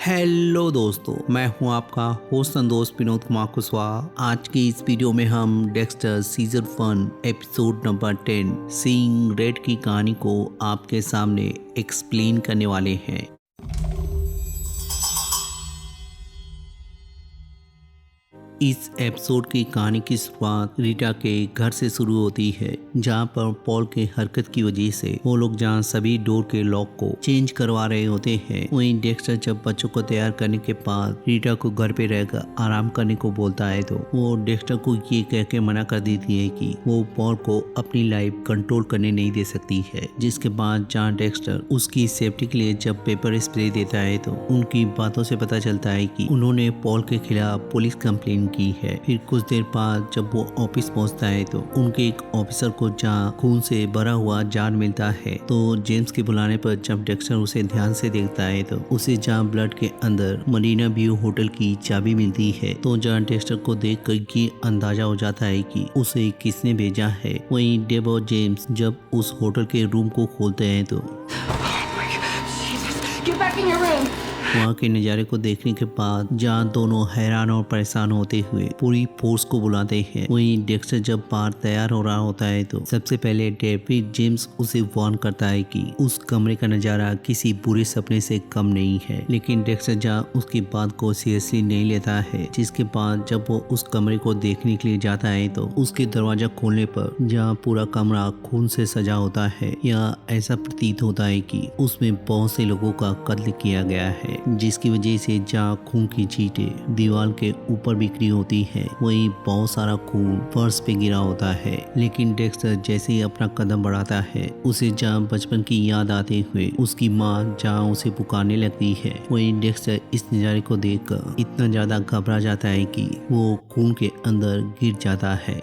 Hello दोस्तों, मैं हूं आपका होस्ट दोस्त विनोद कुमार कुशवाहा। आज की इस वीडियो में हम Dexter season 1 episode number 10 seeing red की कहानी को आपके सामने एक्सप्लेन करने वाले हैं। इस एपिसोड की कहानी की शुरुआत रीटा के घर से शुरू होती है, जहां पर पॉल के हरकत की वजह से वो लोग जहां सभी डोर के लॉक को चेंज करवा रहे होते हैं, वहीं डेक्स्टर जब बच्चों को तैयार करने के बाद रीटा को घर पे रहकर आराम करने को बोलता है तो वो डेक्स्टर को ये कह के मना कर देती है कि वो पॉल को अपनी लाइफ कंट्रोल करने नहीं दे सकती है। जिसके बाद जहाँ डेक्स्टर उसकी सेफ्टी के लिए जब पेपर स्प्रे देता है तो उनकी बातों से पता चलता है कि उन्होंने पॉल के खिलाफ पुलिस कंप्लेन की है। फिर कुछ देर बाद जब वो ऑफिस पहुंचता है तो उनके एक ऑफिसर को जहां खून से भरा हुआ जार मिलता है, तो जेम्स के बुलाने पर जब डेक्स्टर उसे ध्यान से देखता है तो उसे जहां ब्लड के अंदर मरीना व्यू होटल की चाबी मिलती है, तो जहां डेक्स्टर को देखकर ये अंदाजा हो जाता है कि उसे किसने भेजा है। वहीं डेब और जेम्स जब उस होटल के रूम को खोलते हैं तो वहाँ के नज़ारे को देखने के बाद जहाँ दोनों हैरान और परेशान होते हुए पूरी फोर्स को बुलाते हैं। वहीं डेक्स्टर जब बाहर तैयार हो रहा होता है तो सबसे पहले डेविड जेम्स उसे वार्न करता है कि उस कमरे का नज़ारा किसी बुरे सपने से कम नहीं है, लेकिन डेक्स्टर जहाँ उसकी बात को सीरियसली नहीं लेता है। जिसके बाद जब वो उस कमरे को देखने के लिए जाता है तो उसके दरवाजा खोलने पर जहाँ पूरा कमरा खून से सजा होता है, या ऐसा प्रतीत होता है कि उसमें बहुत से लोगों का कत्ल किया गया है, जिसकी वजह से जहाँ खून की छींटें दीवार के ऊपर बिखरी होती है, वहीं बहुत सारा खून फर्श पे गिरा होता है। लेकिन डेक्स्टर जैसे ही अपना कदम बढ़ाता है, उसे जहाँ बचपन की याद आते हुए उसकी माँ जहाँ उसे पुकारने लगती है, वहीं डेक्स्टर इस नज़ारे को देखकर इतना ज्यादा घबरा जाता है कि वो खून के अंदर गिर जाता है।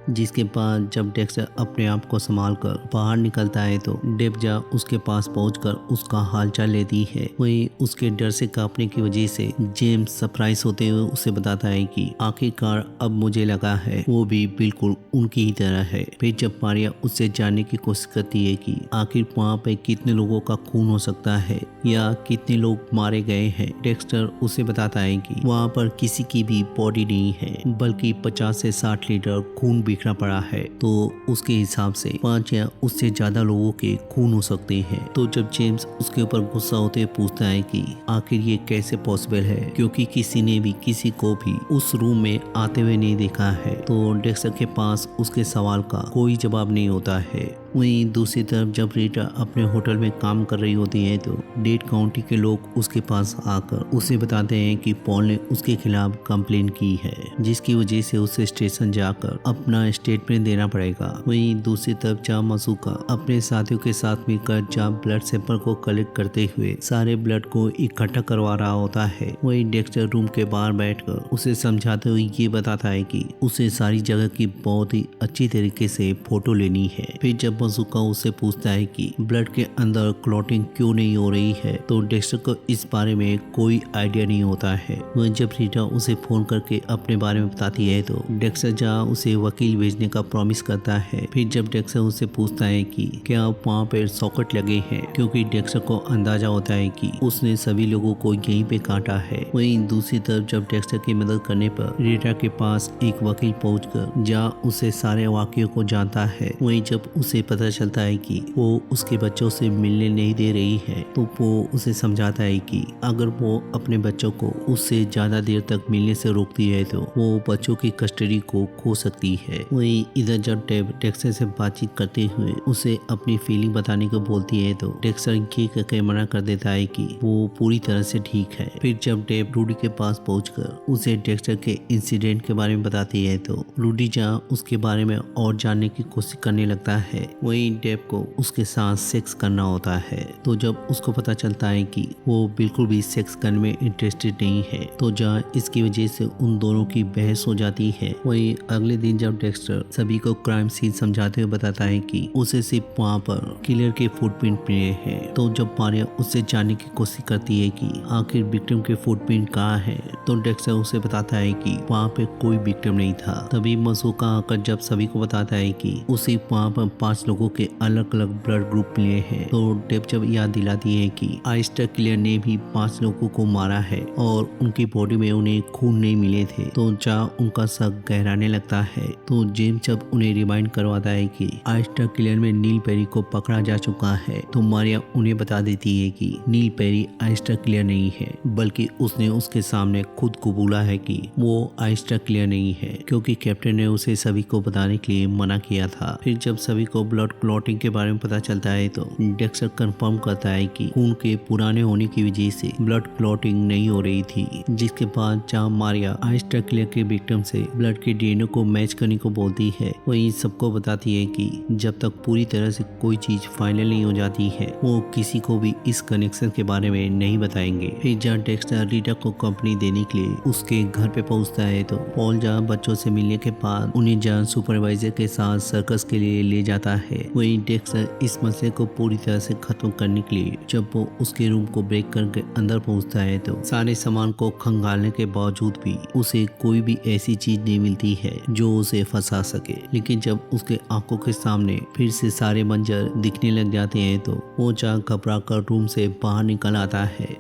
जिसके बाद जब डेक्स्टर अपने आप को संभाल कर बाहर निकलता है तो डेब जा उसके पास पहुंचकर उसका हालचाल लेती है। वहीं उसके डर से कांपने की वजह से जेम्स सरप्राइज होते हुए उसे बताता है कि आखिरकार अब मुझे लगा है वो भी बिल्कुल उनकी ही तरह है। फिर जब मारिया उससे जानने की कोशिश करती है कि आखिर वहाँ पे कितने लोगों का खून हो सकता है या कितने लोग मारे गए हैं, डेक्स्टर उसे बताता है कि वहाँ पर किसी की भी बॉडी नहीं है, बल्कि 50 से 60 लीटर खून बिखरा पड़ा है। तो उसके हिसाब से 5 या उससे ज्यादा लोगों के खून हो सकते हैं। तो जब जेम्स उसके ऊपर गुस्सा होते पूछता है कि आखिर ये कैसे पॉसिबल है, क्योंकि किसी ने भी किसी को भी उस रूम में आते हुए नहीं देखा है, तो डेक्स्टर के पास उसके सवाल का कोई जवाब नहीं होता है। वहीं दूसरी तरफ जब रीटा अपने होटल में काम कर रही होती है तो डेड काउंटी के लोग उसके पास आकर उसे बताते हैं कि पॉल ने उसके खिलाफ कंप्लेन की है, जिसकी वजह से उसे स्टेशन जाकर अपना स्टेटमेंट देना पड़ेगा। वहीं दूसरी तरफ जहाँ मसूका अपने साथियों के साथ मिलकर जहाँ ब्लड सैंपल को कलेक्ट करते हुए सारे ब्लड को इकट्ठा करवा रहा होता है, वहीं डेक्स्टर रूम के बाहर बैठकर उसे समझाते हुए ये बताता है कि उसे सारी जगह की बहुत ही अच्छी तरीके से फोटो लेनी है। फिर जब मसूका उससे पूछता है कि ब्लड के अंदर क्लॉटिंग क्यों नहीं हो रही है, तो डेक्स्टर को इस बारे में कोई आइडिया नहीं होता है। वहीं जब रीटा उसे फोन करके अपने बारे में बताती है तो डेक्स्टर जहाँ उसे वकील भेजने का प्रॉमिस करता है। फिर जब डेक्स्टर उससे पूछता है कि क्या वहाँ पे सॉकेट लगे हैं, क्योंकि डेक्स्टर को अंदाजा होता है कि उसने सभी लोगों को यहीं पे काटा है। वहीं दूसरी तरफ जब डेक्स्टर की मदद करने पर रीटा के पास एक वकील पहुंचकर जहाँ उसे सारे वाकयों को जानता है, वहीं जब उसे पता चलता है कि वो उसके बच्चों से मिलने नहीं दे रही है, तो वो उसे समझाता है कि अगर वो अपने बच्चों को उससे ज्यादा देर तक मिलने से रोकती है तो वो बच्चों की कस्टडी को खो सकती है। वहीं इधर जब डेब डेक्स्टर से बातचीत करते हुए उसे अपनी फीलिंग बताने को बोलती है तो डेक्स्टर ये कहकर मना कर देता है कि वो पूरी तरह से ठीक है। फिर जब डेब रूडी के पास पहुंचकर उसे डेक्स्टर के इंसिडेंट के बारे में बताती है तो रूडी जहाँ उसके बारे में और जानने की कोशिश करने लगता है। वहीं डेब को उसके साथ सेक्स करना होता है, तो जब उसको पता चलता है कि वो बिल्कुल भी सेक्स करने में इंटरेस्टेड नहीं है, तो जहाँ इसकी वजह से उन दोनों की बहस हो जाती है। वहीं अगले दिन जब डेक्स्टर सभी को क्राइम सीन समझाते हुए बताता है कि उसे सिर्फ वहाँ पर किलर के फुटप्रिंट मिले हैं, तो जब मारिया उससे जानने की कोशिश करती है कि आखिर विक्टिम के फुटप्रिंट कहाँ है, तो डेक्स्टर उसे बताता है कि वहाँ पे कोई विक्टिम नहीं था। तभी मसूका आकर जब सभी को बताता है कि उसे वहाँ पर 5 लोगों के अलग अलग ब्लड ग्रुप मिले हैं। तो डेप जब याद दिलाती है कि ऑयस्टर किलर ने भी 5 लोगों को मारा है और उनकी बॉडी में उन्हें खून नहीं मिले थे, तो जहाँ उनका शक गहराने लगता है। तो जेम्स जब उन्हें रिमाइंड करवाता है कि ऑयस्टर किलर में नील पेरी को पकड़ा जा चुका है, तो मारिया उन्हें बता देती है कि नील पेरी ऑयस्टर किलर नहीं है, बल्कि उसने उसके सामने खुद कबूला है कि वो ऑयस्टर किलर नहीं है, क्योंकि कैप्टन ने उसे सभी को बताने के लिए मना किया था। फिर जब सभी को ब्लड क्लॉटिंग के बारे में पता चलता है तो डेक्स्टर कंफर्म करता है कि खून के पुराने होने की वजह से ब्लड क्लॉटिंग नहीं हो रही थी, जिसके बाद जहाँ मारिया ऑयस्टर किलर के विक्टिम से ब्लड के डीएनए को मैच करने को बोलती है, वही सबको बताती है कि जब तक पूरी तरह से कोई चीज फाइनल नहीं हो जाती है, वो किसी को भी इस कनेक्शन के बारे में नहीं बताएंगे। फिर जहाँ डेक्स्टर रीटा को कंपनी देने के लिए उसके घर पे पहुंचता है तो पॉल जहाँ बच्चों से मिलने के बाद उन्हें जहाँ सुपरवाइजर के साथ सर्कस के लिए ले जाता है, वही डेक्स्टर इस मसले को पूरी तरह से खत्म करने के लिए जब वो उसके रूम को ब्रेक करके अंदर पहुंचता है तो सारे सामान को खंगालने के बावजूद भी उसे कोई भी ऐसी चीज नहीं मिलती है जो उसे फंसा सके। लेकिन जब उसके आंखों के सामने फिर से सारे मंजर दिखने लग जाते हैं तो वो जहाँ घबरा कर रूम से बाहर निकल आता है।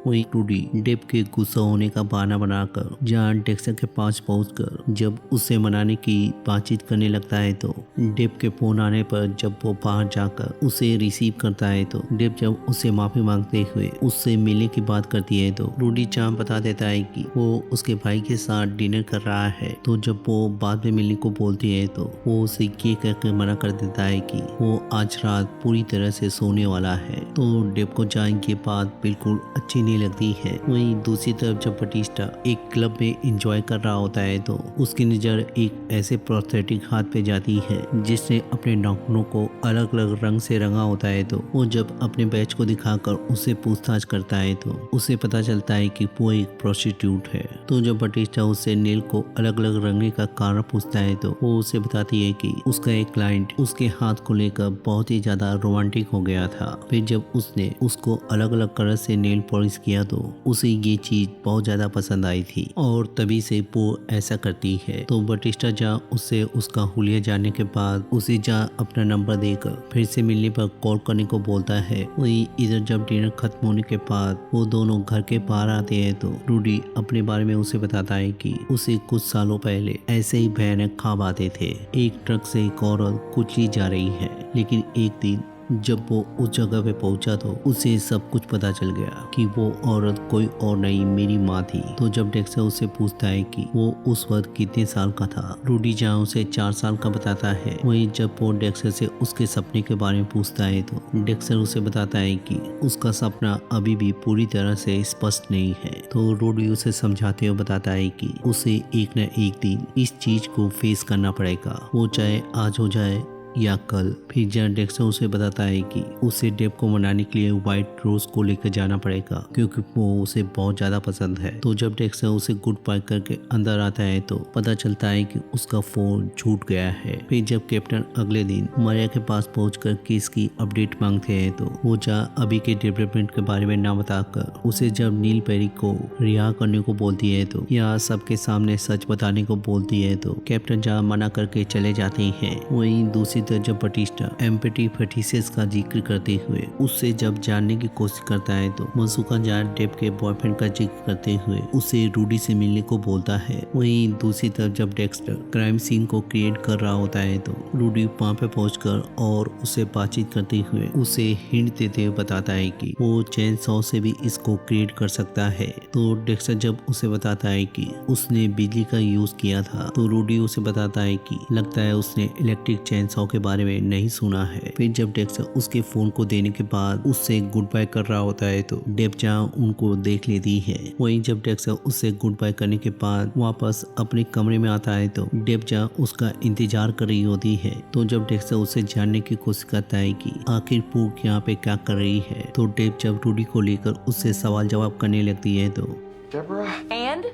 वही रूडी डेप के गुस्सा होने का बहाना बनाकर जहाँ डेक्स्टर के पास पहुंचकर जब उससे मनाने की बातचीत करने लगता है तो डेप के फोन आने पर जब वो बाहर जाकर उसे रिसीव करता है तो डेप जब उसे माफी मांगते हुए उससे मिलने की बात करती है तो रूडी जहाँ बता देता है कि वो उसके भाई के साथ डिनर कर रहा है। तो जब वो बाद में मिलने को बोलती है तो वो उसे ये कहकर मना कर देता है कि वो आज रात पूरी तरह से सोने वाला है। तो डेप को जहाँ ये बात बिल्कुल अच्छी लगती है। वहीं दूसरी तरफ जब बटिस्टा एक क्लब में एंजॉय कर रहा होता है तो उसकी नजर एक ऐसे प्रोस्थेटिक हाथ पे जाती है जिसने अपने नाखूनों को अलग अलग रंग से रंगा होता है। तो वो जब अपने बैच को दिखाकर उससे पूछताछ करता है तो उसे पता चलता है कि वो एक प्रोस्टिट्यूट है। तो जब बटिस्टा उससे नेल को अलग अलग रंगने का कारण पूछता है तो वो उसे बताती है कि उसका एक क्लाइंट उसके हाथ को लेकर बहुत ही ज्यादा रोमांटिक हो गया था। फिर जब उसने उसको अलग अलग कलर से नेल पॉलिश किया तो उसे ये चीज बहुत ज्यादा पसंद आई थी और तभी से वो ऐसा करती है। तो बटिस्टा जहाँ उससे उसका हुलिया जानने के बाद उसे जहाँ अपना नंबर देकर फिर से मिलने पर कॉल करने को बोलता है। वही इधर जब डिनर खत्म होने के बाद वो दोनों घर के बाहर आते हैं तो रूडी अपने बारे में उसे बताता है कि उसे कुछ सालों पहले ऐसे ही भयानक ख्वाब आते थे। एक ट्रक से एक औरत कुचली जा रही है, लेकिन एक दिन जब वो उस जगह पे पहुंचा तो उसे सब कुछ पता चल गया कि वो औरत कोई और नहीं मेरी माँ थी। तो जब डेक्स्टर उससे पूछता है कि वो उस वक्त कितने साल का था, रूडी जहाँ उसे 4 साल का बताता है। वहीं जब वो डेक्स्टर से उसके सपने के बारे में पूछता है तो डेक्स्टर उसे बताता है कि उसका सपना अभी भी पूरी तरह से स्पष्ट नहीं है। तो रूडी उसे समझाते हुए बताता है कि उसे एक न एक दिन इस चीज को फेस करना पड़ेगा, वो चाहे आज हो जाए या कल। फिर जहाँ डेक्स्टर उसे बताता है कि उसे डेप को मनाने के लिए व्हाइट रोज को लेकर जाना पड़ेगा क्योंकि वो उसे बहुत ज्यादा पसंद है। तो जब डेक्स्टर उसे गुड बाय करके अंदर आता है तो पता चलता है कि उसका फोन छूट गया है। फिर जब कैप्टन अगले दिन मारिया के पास पहुंचकर केस की अपडेट मांगते हैं तो वो जहाँ अभी के डेवलपमेंट के बारे में ना बताकर उसे जब नील पेरी को रिहा करने को बोलती है तो या सबके सामने सच बताने को बोलती है तो कैप्टन जहाँ मना करके चले जाते हैं। वहीं दूसरी तरफ जब बटिस्टा एम्पैथी फेटिसेस का जिक्र करते हुए उससे जब जानने की कोशिश करता है तो मसूका जहाँ डेप के बॉयफ्रेंड का जिक्र करते हुए उसे रूडी से मिलने को बोलता है। वहीं दूसरी तरफ जब डेक्स्टर क्राइम सीन को क्रिएट कर रहा होता है तो रूडी वहाँ पे पहुंचकर और उससे बातचीत करते हुए उसे हिंट देते हुए बताता है कि वो चेन सॉ से भी इसको क्रिएट कर सकता है। तो डेक्स्टर जब उसे बताता है कि उसने बिजली का यूज किया था तो रूडी उसे बताता है कि लगता है उसने इलेक्ट्रिक चेन सॉ के बारे में नहीं सुना है। फिर जब डेक्स्टर उसके फोन को देने के बाद उससे गुड बाय कर रहा होता है तो डेप जहाँ उनको देख लेती है। वहीं जब डेक्स्टर उससे गुड बाय करने के बाद वापस अपने कमरे में आता है तो डेप जहाँ उसका इंतजार कर रही होती है। तो जब डेक्स्टर उससे जानने की कोशिश करता है कि आखिर पूक यहाँ पे क्या कर रही है तो डेप जब रूडी को लेकर उससे सवाल जवाब करने लगती है तो Deborah? And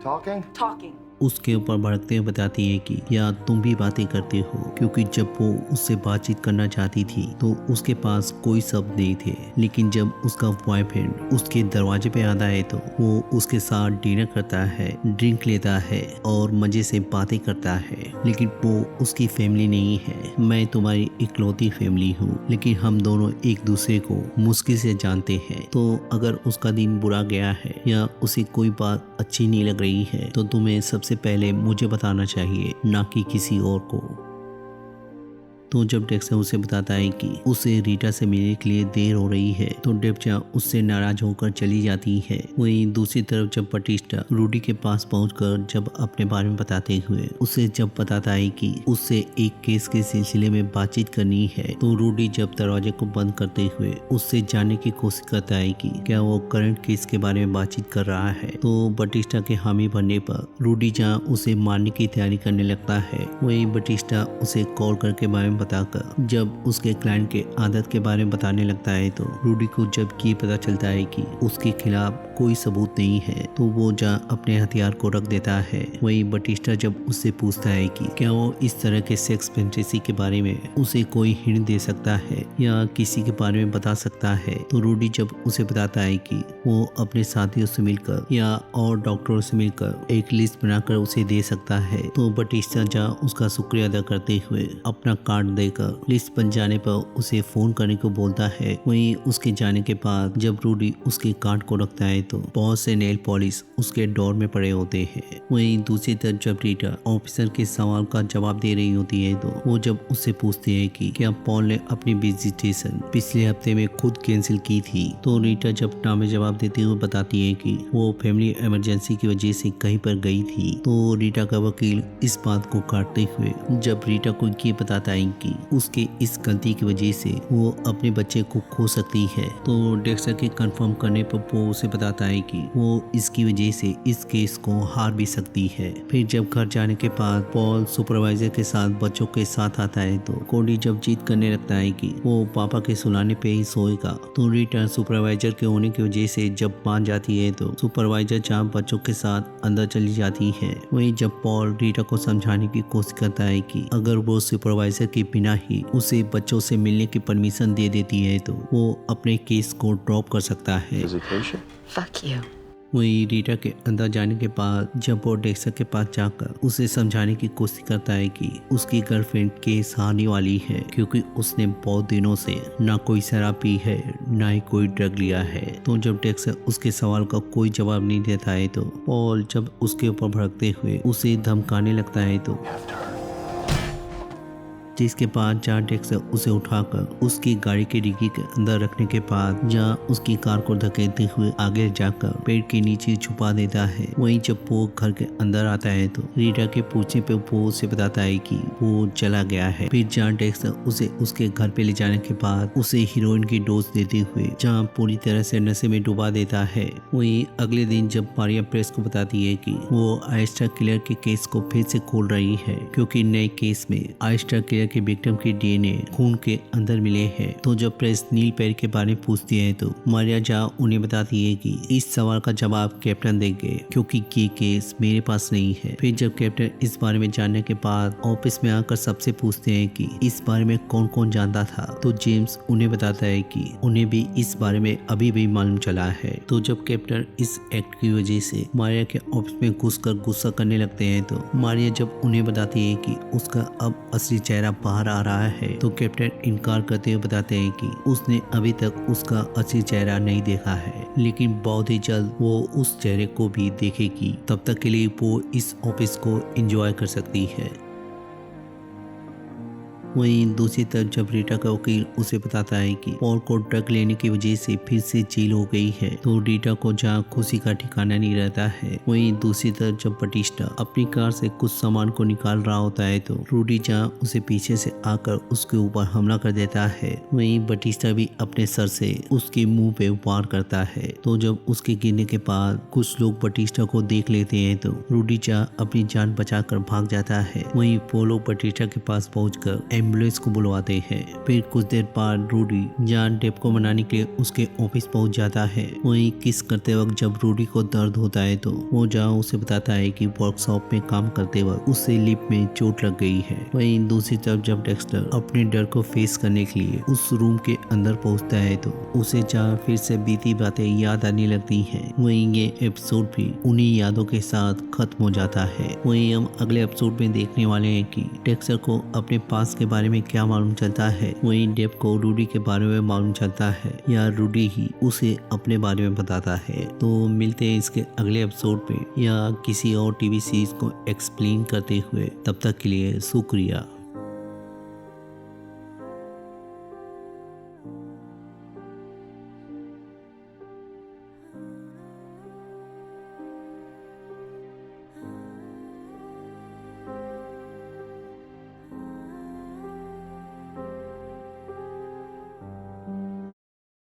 Talking? talking. उसके ऊपर भड़कते हुए बताती है कि या तुम भी बातें करते हो, क्योंकि जब वो उससे बातचीत करना चाहती थी तो उसके पास कोई शब्द नहीं थे, लेकिन जब उसका बॉयफ्रेंड उसके दरवाजे पे आता है तो वो उसके साथ डिनर करता है, ड्रिंक लेता है और मजे से बातें करता है। लेकिन वो उसकी फैमिली नहीं है। मैं तुम्हारी इकलौती फैमिली हूँ, लेकिन हम दोनों एक दूसरे को मुश्किल से जानते हैं। तो अगर उसका दिन बुरा गया है या उसे कोई बात अच्छी नहीं लग रही है तो तुम्हें सबसे पहले मुझे बताना चाहिए, ना कि किसी और को। तो जब डेक्सा उसे बताता है कि उसे रीटा से मिलने के लिए देर हो रही है तो डेप्चा उससे नाराज होकर चली जाती है। वहीं दूसरी तरफ जब बटिस्टा रूडी के पास पहुंचकर जब अपने बारे में बताते हुए उसे जब बताता है कि उससे एक केस के सिलसिले में बातचीत करनी है, तो रूडी जब दरवाजे को बंद करते हुए उससे जानने की कोशिश करता है कि क्या वो करंट केस के बारे में बातचीत कर रहा है। तो बटिस्टा के हामी भरने पर रूडी जहाँ उसे मारने की तैयारी करने लगता है, वहीं बटिस्टा उसे कॉल करके बारे में बताकर जब उसके क्लाइंट के आदत के बारे में बताने लगता है तो रूडी को जब ये पता चलता है कि उसके खिलाफ कोई सबूत नहीं है तो वो जहाँ अपने हथियार को रख देता है। वहीं बटिस्टा जब उससे पूछता है कि क्या वो इस तरह के सेक्स फैंटेसी के बारे में उसे कोई हिंट दे सकता है या किसी के बारे में बता सकता है, तो रूडी जब उसे बताता है कि वो अपने साथियों से मिलकर या और डॉक्टरों से मिलकर एक लिस्ट बनाकर उसे दे सकता है, तो बटिस्टा जहाँ उसका शुक्रिया अदा करते हुए अपना कार्ड देकर लिस्ट बन जाने पर उसे फोन करने को बोलता है। वहीं उसके जाने के बाद जब रूडी उसके कार्ड को रखता है तो बहुत से नेल पॉलिश उसके डोर में पड़े होते हैं। वहीं दूसरी तरफ जब रीटा ऑफिसर के सवाल का जवाब दे रही होती है तो वो जब उससे पूछती है कि क्या पॉल ने अपनी विजिटेशन पिछले हफ्ते में खुद कैंसिल की थी, तो रीटा जब नामे जवाब देते हुए बताती है कि वो फैमिली इमरजेंसी की वजह से कहीं पर गई थी। तो रीटा का वकील इस बात को काटते हुए जब रीटा को ये बताता है कि उसके इस गलती की वजह से वो अपने बच्चे को खो सकती है, तो डेक्सा के कंफर्म करने पर वो उसे बताता है कि वो इसकी वजह से इस केस को हार भी सकती है। फिर जब घर जाने के बाद पॉल सुपरवाइजर के साथ बच्चों के साथ आता है तो कोडी जब जीत करने लगता है कि वो पापा के सुलाने पे ही सोएगा, तो रीटा सुपरवाइजर के होने की वजह से जब मान जाती है तो सुपरवाइजर जहाँ बच्चों के साथ अंदर चली जाती है। वहीं जब पॉल रीटा को समझाने की कोशिश करता है कि अगर वो सुपरवाइजर के बिना ही उसे बच्चों से मिलने की परमिशन दे देती है तो वो अपने केस को ड्रॉप कर सकता है। Fuck you. वहीं रीटा के अंदर जाने के बाद जब वो डेक्सा के पास जाकर उसे समझाने की कोशिश करता है कि उसकी गर्लफ्रेंड केस हारने वाली है, क्योंकि उसने बहुत दिनों से ना कोई शराब पी है ना ही कोई ड्रग लिया है, तो जब डेक्सा उसके सवाल का कोई जवाब नहीं देता है तो पॉल जब उसके ऊपर भड़कते हुए उसे धमकाने लगता है तो जिसके बाद जहाँ डेक्सा उसे उठाकर उसकी गाड़ी के डिग्गी के अंदर रखने के बाद जहाँ उसकी कार को धकेलते हुए आगे जाकर पेड़ के नीचे छुपा देता है। वहीं जब वो घर के अंदर आता है तो रीटा के पूछने पे वो उसे बताता है कि वो चला गया है। फिर जहाँ डेक्सा उसे उसके घर पे ले जाने के बाद उसे हीरोइन की डोज देते हुए जहाँ पूरी तरह से नशे में डुबा देता है। वहीं अगले दिन जब मारिया प्रेस को बताती है कि वो आइस्टा किलर के केस को फिर से खोल रही है, क्योंकि नए केस में आइस्टा किलर के विक्टिम के डीएनए खून के अंदर मिले हैं, तो जब प्रेस नील पेरी के बारे में पूछती है तो मारिया जा उन्हें बताती है कि इस सवाल का जवाब कैप्टन देंगे, क्योंकि ये केस मेरे पास नहीं है। फिर जब कैप्टन इस बारे में जानने के बाद ऑफिस में आकर सबसे पूछते हैं कि इस बारे में कौन कौन जानता था, तो जेम्स उन्हें बताता है कि उन्हें भी इस बारे में अभी भी मालूम चला है। तो जब कैप्टन इस एक्ट की वजह से मारिया के ऑफिस में घुसकर गुस्सा करने लगते हैं तो मारिया जब उन्हें बताती है कि उसका अब असली चेहरा बाहर आ रहा है, तो कैप्टन इनकार करते हुए बताते हैं कि उसने अभी तक उसका असली चेहरा नहीं देखा है, लेकिन बहुत ही जल्द वो उस चेहरे को भी देखेगी। तब तक के लिए वो इस ऑफिस को एंजॉय कर सकती है। वहीं दूसरी तरफ जब रीटा का वकील उसे बताता है कि पॉल को ड्रग लेने की वजह से फिर से जेल हो गई है, तो रीटा को जहाँ खुशी का ठिकाना नहीं रहता है। वहीं दूसरी तरफ जब बटिस्टा अपनी कार से कुछ सामान को निकाल रहा होता है तो रूडी जहाँ उसे पीछे से आकर उसके ऊपर हमला कर देता है। वहीं बटिस्टा भी अपने सर से उसके मुंह पे वार करता है, तो जब उसके गिरने के बाद कुछ लोग बटिस्टा को देख लेते हैं तो रूडी जहाँ अपनी जान बचाकर भाग जाता है। वहीं वो लोग बटिस्टा के पास पहुंचकर एम्बुलेंस को बुलवाते हैं। फिर कुछ देर बाद रूडी जहाँ डेव को मनाने के लिए उसके ऑफिस पहुंच जाता है। वहीं किस करते वक्त जब रूडी को दर्द होता है तो वो जहाँ उसे बताता है कि वर्कशॉप में काम करते वक्त उससे लिप में चोट लग गई है। वहीं दूसरी तरफ जब डेक्स्टर अपने डर को फेस करने के लिए उस रूम के अंदर पहुंचता है तो उसे जहाँ फिर से बीती बातें याद आने लगती हैं। वहीं ये एपिसोड भी उन्हीं यादों के साथ खत्म हो जाता है। वहीं हम अगले एपिसोड में देखने वाले हैं कि डेक्स्टर को अपने पास के बारे में क्या मालूम चलता है, वहीं डेव को रूडी के बारे में मालूम चलता है या रूडी ही उसे अपने बारे में बताता है। तो मिलते हैं इसके अगले एपिसोड में या किसी और टीवी सीरीज को एक्सप्लेन करते हुए। तब तक के लिए शुक्रिया।